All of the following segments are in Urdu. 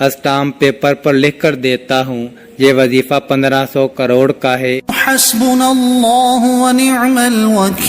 اسٹامپ پیپر پر لکھ کر دیتا ہوں، یہ وظیفہ 1500 کروڑ کا ہے۔ حسبنا اللہ ونعم الوکیل۔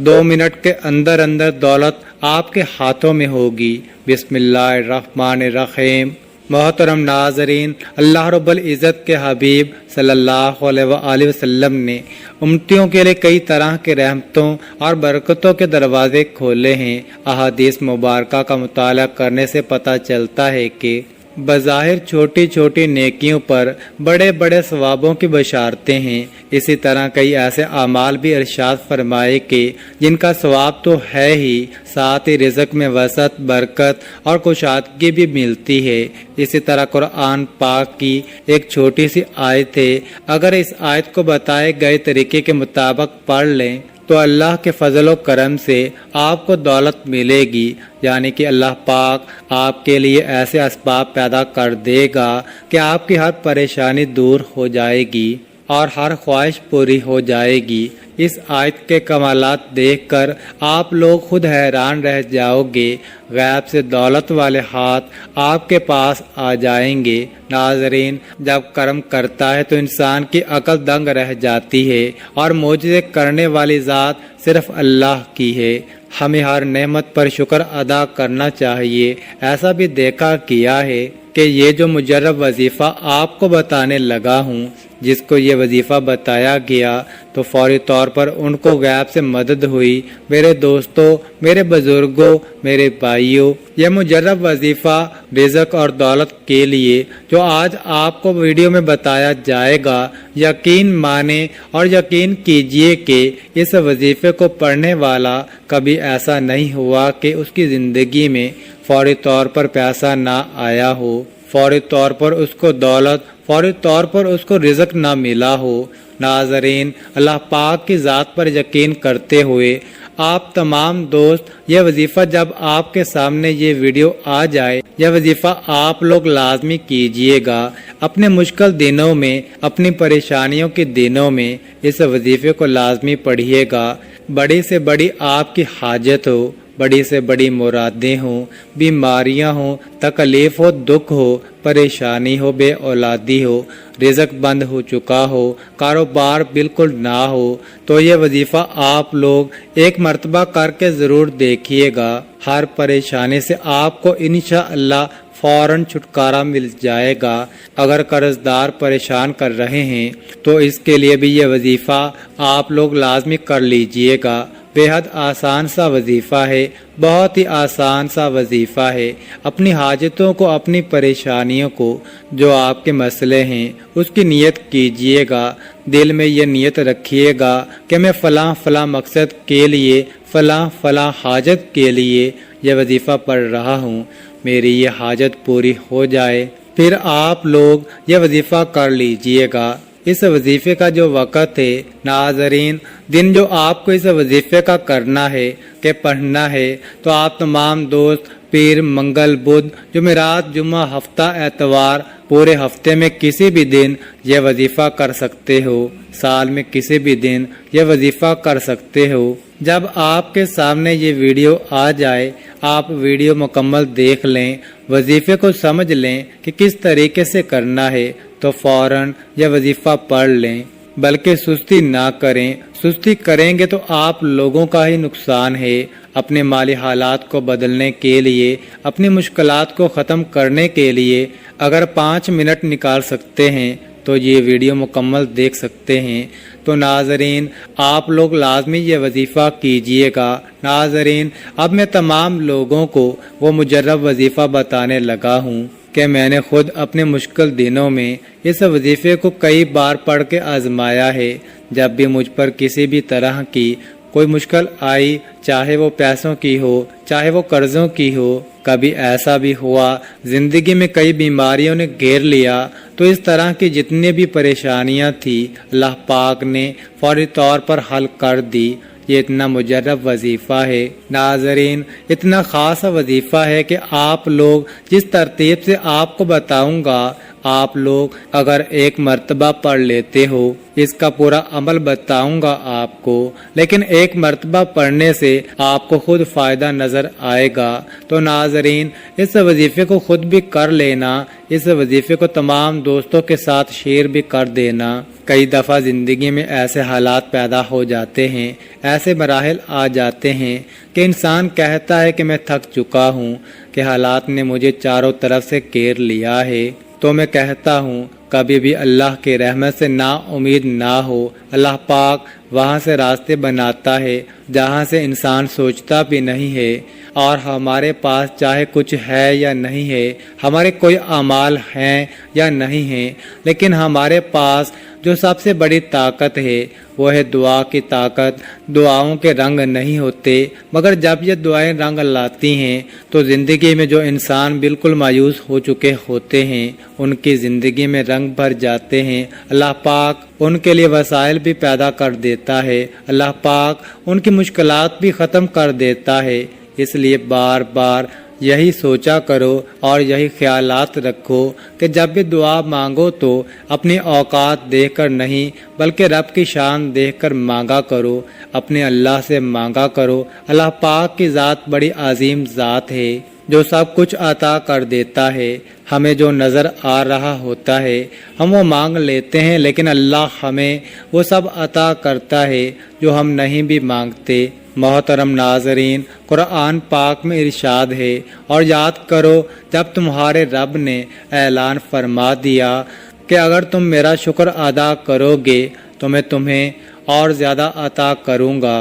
2 منٹ کے اندر اندر دولت آپ کے ہاتھوں میں ہوگی۔ بسم اللہ الرحمن الرحیم۔ محترم ناظرین، اللہ رب العزت کے حبیب صلی اللہ علیہ وآلہ وسلم نے امتیوں کے لیے کئی طرح کے رحمتوں اور برکتوں کے دروازے کھولے ہیں۔ احادیث مبارکہ کا مطالعہ کرنے سے پتہ چلتا ہے کہ بظاہر چھوٹی چھوٹی نیکیوں پر بڑے بڑے ثوابوں کی بشارتیں ہیں۔ اسی طرح کئی ایسے اعمال بھی ارشاد فرمائے کہ جن کا ثواب تو ہے ہی، ساتھ ہی رزق میں وسعت، برکت اور کشادگی بھی ملتی ہے۔ اسی طرح قرآن پاک کی ایک چھوٹی سی آیت ہے، اگر اس آیت کو بتائے گئے طریقے کے مطابق پڑھ لیں تو اللہ کے فضل و کرم سے آپ کو دولت ملے گی، یعنی کہ اللہ پاک آپ کے لیے ایسے اسباب پیدا کر دے گا کہ آپ کی ہر پریشانی دور ہو جائے گی اور ہر خواہش پوری ہو جائے گی۔ اس آیت کے کمالات دیکھ کر آپ لوگ خود حیران رہ جاؤ گے، غیب سے دولت والے ہاتھ آپ کے پاس آ جائیں گے۔ ناظرین، جب کرم کرتا ہے تو انسان کی عقل دنگ رہ جاتی ہے، اور معجزے کرنے والی ذات صرف اللہ کی ہے۔ ہمیں ہر نعمت پر شکر ادا کرنا چاہیے۔ ایسا بھی دیکھا کیا ہے کہ یہ جو مجرب وظیفہ آپ کو بتانے لگا ہوں، جس کو یہ وظیفہ بتایا گیا تو فوری طور پر ان کو غیب سے مدد ہوئی۔ میرے دوستوں، میرے بزرگوں، میرے بھائیوں، یہ مجرب وظیفہ رزق اور دولت کے لیے جو آج آپ کو ویڈیو میں بتایا جائے گا، یقین مانیں اور یقین کیجئے کہ اس وظیفے کو پڑھنے والا کبھی ایسا نہیں ہوا کہ اس کی زندگی میں فوری طور پر پیسہ نہ آیا ہو، فوری طور پر اس کو دولت، فوری طور پر اس کو رزق نہ ملا ہو۔ ناظرین، اللہ پاک کی ذات پر یقین کرتے ہوئے آپ تمام دوست، یہ وظیفہ جب آپ کے سامنے یہ ویڈیو آ جائے، یہ وظیفہ آپ لوگ لازمی کیجئے گا۔ اپنے مشکل دنوں میں، اپنی پریشانیوں کے دنوں میں اس وظیفے کو لازمی پڑھیے گا۔ بڑی سے بڑی آپ کی حاجت ہو، بڑی سے بڑی مرادیں ہوں، بیماریاں ہوں، تکلیف ہو، دکھ ہو، پریشانی ہو، بے اولادی ہو، رزق بند ہو چکا ہو، کاروبار بالکل نہ ہو، تو یہ وظیفہ آپ لوگ ایک مرتبہ کر کے ضرور دیکھیے گا۔ ہر پریشانی سے آپ کو انشاءاللہ فوراً چھٹکارا مل جائے گا۔ اگر قرض دار پریشان کر رہے ہیں تو اس کے لیے بھی یہ وظیفہ آپ لوگ لازمی کر لیجئے گا۔ بے حد آسان سا وظیفہ ہے، بہت ہی آسان سا وظیفہ ہے۔ اپنی حاجتوں کو، اپنی پریشانیوں کو، جو آپ کے مسئلے ہیں، اس کی نیت کیجئے گا۔ دل میں یہ نیت رکھیے گا کہ میں فلاں فلاں مقصد کے لیے، فلاں فلاں حاجت کے لیے یہ وظیفہ پڑھ رہا ہوں، میری یہ حاجت پوری ہو جائے۔ پھر آپ لوگ یہ وظیفہ کر لیجئے گا۔ اس وظیفے کا جو وقت ہے ناظرین، دن جو آپ کو اس وظیفے کا کرنا ہے کہ پڑھنا ہے، تو آپ تمام دوست پیر، منگل، بدھ، جمعرات، جمعہ، ہفتہ، اتوار، پورے ہفتے میں کسی بھی دن یہ وظیفہ کر سکتے ہو، سال میں کسی بھی دن یہ وظیفہ کر سکتے ہو۔ جب آپ کے سامنے یہ ویڈیو آ جائے، آپ ویڈیو مکمل دیکھ لیں، وظیفے کو سمجھ لیں کہ کس طریقے سے کرنا ہے، تو فوراً یہ وظیفہ پڑھ لیں، بلکہ سستی نہ کریں۔ سستی کریں گے تو آپ لوگوں کا ہی نقصان ہے۔ اپنے مالی حالات کو بدلنے کے لیے، اپنی مشکلات کو ختم کرنے کے لیے اگر 5 منٹ نکال سکتے ہیں تو یہ ویڈیو مکمل دیکھ سکتے ہیں۔ تو ناظرین، آپ لوگ لازمی یہ وظیفہ کیجئے گا۔ ناظرین، اب میں تمام لوگوں کو وہ مجرب وظیفہ بتانے لگا ہوں کہ میں نے خود اپنے مشکل دنوں میں اس وظیفے کو کئی بار پڑھ کے آزمایا ہے۔ جب بھی مجھ پر کسی بھی طرح کی کوئی مشکل آئی، چاہے وہ پیسوں کی ہو، چاہے وہ قرضوں کی ہو، کبھی ایسا بھی ہوا زندگی میں کئی بیماریوں نے گھیر لیا، تو اس طرح کی جتنی بھی پریشانیاں تھی اللہ پاک نے فوری طور پر حل کر دی۔ یہ اتنا مجرب وظیفہ ہے ناظرین، اتنا خاص وظیفہ ہے کہ آپ لوگ جس ترتیب سے آپ کو بتاؤں گا، آپ لوگ اگر ایک مرتبہ پڑھ لیتے ہو، اس کا پورا عمل بتاؤں گا آپ کو، لیکن ایک مرتبہ پڑھنے سے آپ کو خود فائدہ نظر آئے گا۔ تو ناظرین، اس وظیفے کو خود بھی کر لینا، اس وظیفے کو تمام دوستوں کے ساتھ شیئر بھی کر دینا۔ کئی دفعہ زندگی میں ایسے حالات پیدا ہو جاتے ہیں، ایسے مراحل آ جاتے ہیں کہ انسان کہتا ہے کہ میں تھک چکا ہوں، کہ حالات نے مجھے چاروں طرف سے گھیر لیا ہے۔ تو میں کہتا ہوں کبھی بھی اللہ کے رحمت سے نا امید نہ ہو۔ اللہ پاک وہاں سے راستے بناتا ہے جہاں سے انسان سوچتا بھی نہیں ہے، اور ہمارے پاس چاہے کچھ ہے یا نہیں ہے، ہمارے کوئی اعمال ہیں یا نہیں ہیں، لیکن ہمارے پاس جو سب سے بڑی طاقت ہے وہ ہے دعا کی طاقت۔ دعاؤں کے رنگ نہیں ہوتے، مگر جب یہ دعائیں رنگ لاتی ہیں تو زندگی میں جو انسان بالکل مایوس ہو چکے ہوتے ہیں ان کی زندگی میں رنگ بھر جاتے ہیں۔ اللہ پاک ان کے لیے وسائل بھی پیدا کر دیتا ہے، اللہ پاک ان کی مشکلات بھی ختم کر دیتا ہے۔ اس لیے بار بار یہی سوچا کرو اور یہی خیالات رکھو کہ جب بھی دعا مانگو تو اپنی اوقات دیکھ کر نہیں بلکہ رب کی شان دیکھ کر مانگا کرو، اپنے اللہ سے مانگا کرو۔ اللہ پاک کی ذات بڑی عظیم ذات ہے جو سب کچھ عطا کر دیتا ہے۔ ہمیں جو نظر آ رہا ہوتا ہے ہم وہ مانگ لیتے ہیں، لیکن اللہ ہمیں وہ سب عطا کرتا ہے جو ہم نہیں بھی مانگتے۔ محترم ناظرین، قرآن پاک میں ارشاد ہے، اور یاد کرو جب تمہارے رب نے اعلان فرما دیا کہ اگر تم میرا شکر ادا کرو گے تو میں تمہیں اور زیادہ عطا کروں گا،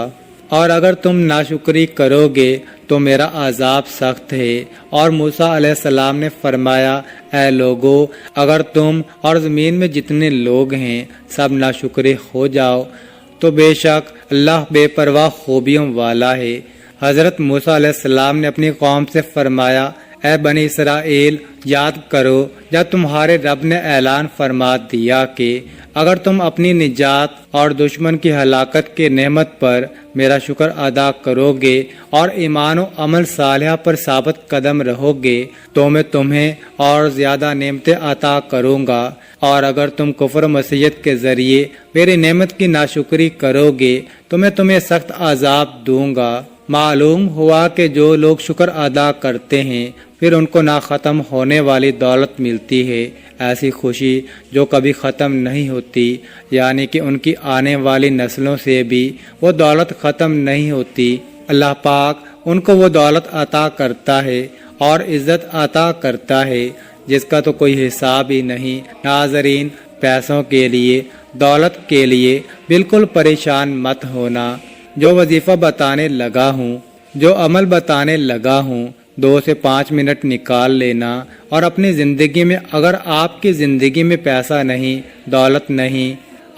اور اگر تم ناشکری کرو گے تو میرا عذاب سخت ہے۔ اور موسیٰ علیہ السلام نے فرمایا، اے لوگو، اگر تم اور زمین میں جتنے لوگ ہیں سب ناشکرے ہو جاؤ تو بے شک اللہ بے پرواہ خوبیوں والا ہے۔ حضرت موسیٰ علیہ السلام نے اپنی قوم سے فرمایا، اے بنی اسرائیل، یاد کرو جب تمہارے رب نے اعلان فرما دیا کہ اگر تم اپنی نجات اور دشمن کی ہلاکت کے نعمت پر میرا شکر ادا کرو گے اور ایمان و عمل صالحہ پر ثابت قدم رہو گے تو میں تمہیں اور زیادہ نعمتیں عطا کروں گا، اور اگر تم کفر و معصیت کے ذریعے میری نعمت کی ناشکری کرو گے تو میں تمہیں سخت عذاب دوں گا۔ معلوم ہوا کہ جو لوگ شکر ادا کرتے ہیں پھر ان کو نہ ختم ہونے والی دولت ملتی ہے، ایسی خوشی جو کبھی ختم نہیں ہوتی، یعنی کہ ان کی آنے والی نسلوں سے بھی وہ دولت ختم نہیں ہوتی۔ اللہ پاک ان کو وہ دولت عطا کرتا ہے اور عزت عطا کرتا ہے جس کا تو کوئی حساب ہی نہیں۔ ناظرین، پیسوں کے لیے، دولت کے لیے بالکل پریشان مت ہونا۔ جو وظیفہ بتانے لگا ہوں، جو عمل بتانے لگا ہوں، 2 سے 5 منٹ نکال لینا، اور اپنی زندگی میں اگر آپ کی زندگی میں پیسہ نہیں، دولت نہیں،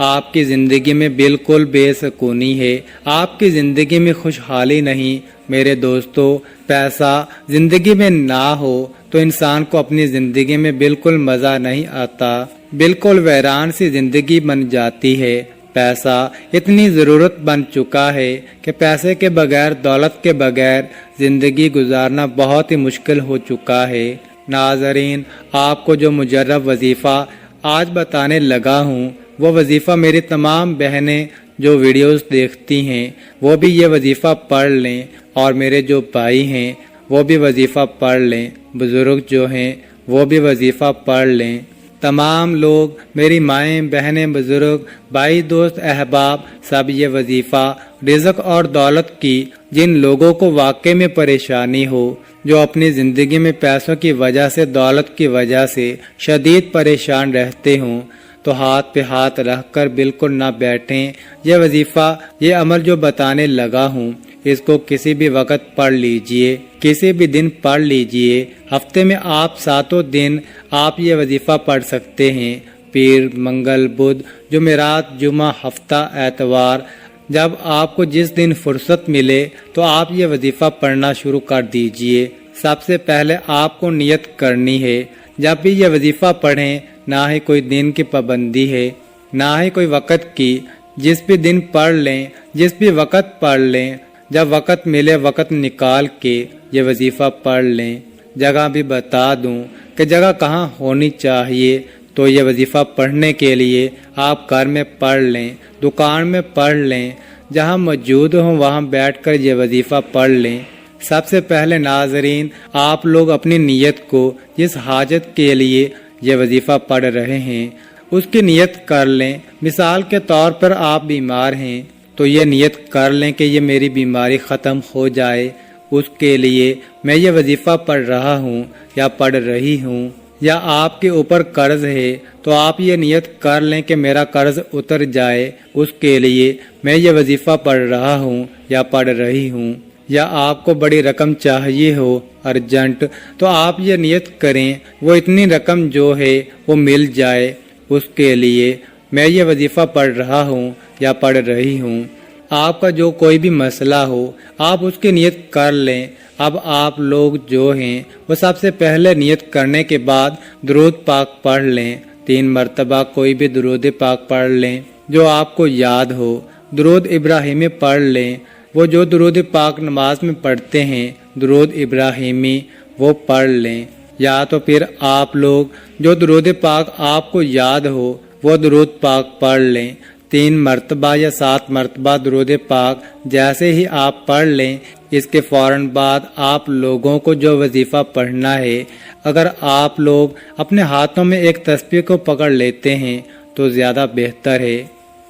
آپ کی زندگی میں بالکل بے سکونی ہے، آپ کی زندگی میں خوشحالی نہیں، میرے دوستو، پیسہ زندگی میں نہ ہو تو انسان کو اپنی زندگی میں بالکل مزہ نہیں آتا، بالکل ویران سی زندگی بن جاتی ہے۔ پیسہ اتنی ضرورت بن چکا ہے کہ پیسے کے بغیر، دولت کے بغیر زندگی گزارنا بہت ہی مشکل ہو چکا ہے۔ ناظرین، آپ کو جو مجرب وظیفہ آج بتانے لگا ہوں وہ وظیفہ میری تمام بہنیں جو ویڈیوز دیکھتی ہیں وہ بھی یہ وظیفہ پڑھ لیں، اور میرے جو بھائی ہیں وہ بھی وظیفہ پڑھ لیں، بزرگ جو ہیں وہ بھی وظیفہ پڑھ لیں۔ تمام لوگ، میری مائیں، بہنیں، بزرگ، بھائی، دوست، احباب، سب یہ وظیفہ رزق اور دولت کی جن لوگوں کو واقعے میں پریشانی ہو، جو اپنی زندگی میں پیسوں کی وجہ سے، دولت کی وجہ سے شدید پریشان رہتے ہوں، تو ہاتھ پہ ہاتھ رکھ کر بالکل نہ بیٹھیں۔ یہ وظیفہ، یہ عمل جو بتانے لگا ہوں اس کو کسی بھی وقت پڑھ لیجئے، کسی بھی دن پڑھ لیجئے۔ ہفتے میں آپ 7 دن آپ یہ وظیفہ پڑھ سکتے ہیں، پیر، منگل، بدھ، جمعرات، جمعہ، ہفتہ، اتوار، جب آپ کو جس دن فرصت ملے تو آپ یہ وظیفہ پڑھنا شروع کر دیجئے۔ سب سے پہلے آپ کو نیت کرنی ہے، جب بھی یہ وظیفہ پڑھیں نہ ہی کوئی دن کی پابندی ہے، نہ ہی کوئی وقت کی، جس بھی دن پڑھ لیں، جس بھی وقت پڑھ لیں، جب وقت ملے وقت نکال کے یہ وظیفہ پڑھ لیں۔ جگہ بھی بتا دوں کہ جگہ کہاں ہونی چاہیے تو یہ وظیفہ پڑھنے کے لیے آپ گھر میں پڑھ لیں، دکان میں پڑھ لیں، جہاں موجود ہوں وہاں بیٹھ کر یہ وظیفہ پڑھ لیں۔ سب سے پہلے ناظرین، آپ لوگ اپنی نیت کو جس حاجت کے لیے یہ وظیفہ پڑھ رہے ہیں اس کی نیت کر لیں۔ مثال کے طور پر آپ بیمار ہیں تو یہ نیت کر لیں کہ یہ میری بیماری ختم ہو جائے، اس کے لیے میں یہ وظیفہ پڑھ رہا ہوں یا پڑھ رہی ہوں۔ یا آپ کے اوپر قرض ہے تو آپ یہ نیت کر لیں کہ میرا قرض اتر جائے، اس کے لیے میں یہ وظیفہ پڑھ رہا ہوں یا پڑھ رہی ہوں۔ یا آپ کو بڑی رقم چاہیے ہو ارجنٹ تو آپ یہ نیت کریں وہ اتنی رقم جو ہے وہ مل جائے، اس کے لیے میں یہ وظیفہ پڑھ رہا ہوں یا پڑھ رہی ہوں۔ آپ کا جو کوئی بھی مسئلہ ہو آپ اس کی نیت کر لیں۔ اب آپ لوگ جو ہیں وہ سب سے پہلے نیت کرنے کے بعد درود پاک پڑھ لیں، 3 مرتبہ کوئی بھی درود پاک پڑھ لیں جو آپ کو یاد ہو۔ درود ابراہیمی پڑھ لیں، وہ جو درود پاک نماز میں پڑھتے ہیں درود ابراہیمی وہ پڑھ لیں، یا تو پھر آپ لوگ جو درود پاک آپ کو یاد ہو وہ درود پاک پڑھ لیں، 3 مرتبہ یا 7 مرتبہ درود پاک جیسے ہی آپ پڑھ لیں اس کے فوراً بعد آپ لوگوں کو جو وظیفہ پڑھنا ہے، اگر آپ لوگ اپنے ہاتھوں میں ایک تسبیح کو پکڑ لیتے ہیں تو زیادہ بہتر ہے۔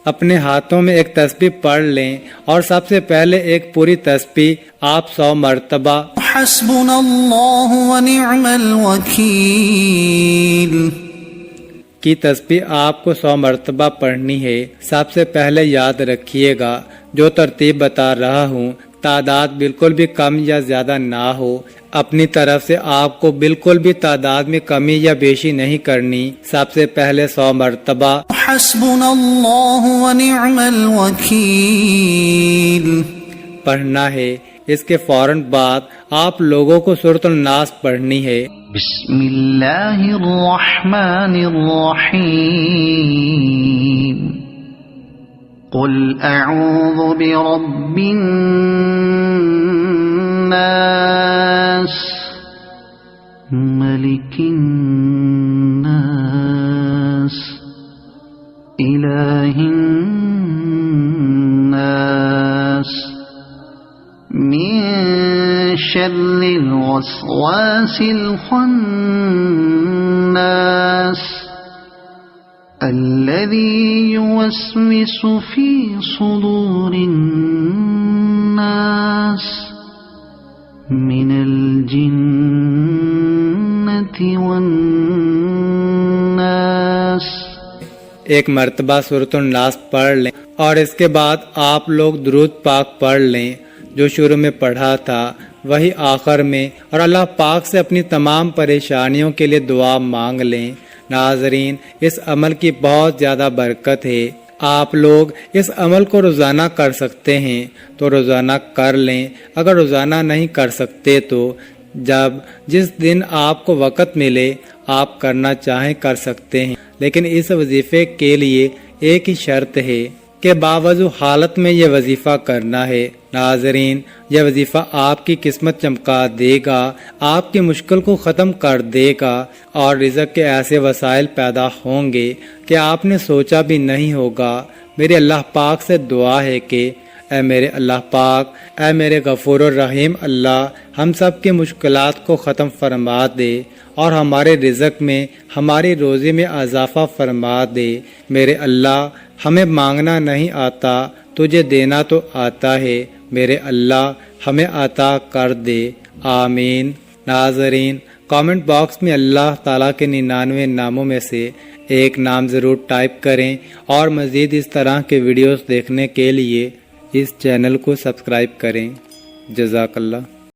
اپنے ہاتھوں میں ایک تسبیح پڑھ لیں اور سب سے پہلے ایک پوری تسبیح آپ 100 مرتبہ حسبنا اللہ ونعم الوکیل کی تسبیح آپ کو 100 مرتبہ پڑھنی ہے۔ سب سے پہلے یاد رکھیے گا جو ترتیب بتا رہا ہوں تعداد بالکل بھی کم یا زیادہ نہ ہو، اپنی طرف سے آپ کو بالکل بھی تعداد میں کمی یا بیشی نہیں کرنی۔ سب سے پہلے 100 مرتبہ حسبنا اللہ ونعم الوکیل پڑھنا ہے۔ اس کے فوراً بعد آپ لوگوں کو سورۃ الناس پڑھنی ہے۔ بسم اللہ الرحمن الرحیم قل اعوذ برب الناس ملک الناس الہ الناس من شر الوسواس الخناس الذي يوسوس في صدور الناس من الجنة والناس۔ ایک مرتبہ سورۃ الناس پڑھ لیں اور اس کے بعد آپ لوگ درود پاک پڑھ لیں جو شروع میں پڑھا تھا وہی آخر میں، اور اللہ پاک سے اپنی تمام پریشانیوں کے لیے دعا مانگ لیں۔ ناظرین، اس عمل کی بہت زیادہ برکت ہے۔ آپ لوگ اس عمل کو روزانہ کر سکتے ہیں تو روزانہ کر لیں، اگر روزانہ نہیں کر سکتے تو جس دن آپ کو وقت ملے آپ کرنا چاہیں کر سکتے ہیں، لیکن اس وظیفے کے لیے ایک ہی شرط ہے کہ باوضو حالت میں یہ وظیفہ کرنا ہے۔ ناظرین، یہ وظیفہ آپ کی قسمت چمکا دے گا، آپ کی مشکل کو ختم کر دے گا، اور رزق کے ایسے وسائل پیدا ہوں گے کہ آپ نے سوچا بھی نہیں ہوگا۔ میرے اللہ پاک سے دعا ہے کہ اے میرے اللہ پاک، اے میرے غفور الرحیم اللہ، ہم سب کی مشکلات کو ختم فرما دے اور ہمارے رزق میں، ہماری روزی میں اضافہ فرما دے۔ میرے اللہ، ہمیں مانگنا نہیں آتا، تجھے دینا تو آتا ہے، میرے اللہ ہمیں عطا کر دے، آمین۔ ناظرین، کامنٹ باکس میں اللہ تعالیٰ کے 99 ناموں میں سے ایک نام ضرور ٹائپ کریں، اور مزید اس طرح کے ویڈیوز دیکھنے کے لیے اس چینل کو سبسکرائب کریں۔ جزاک اللہ۔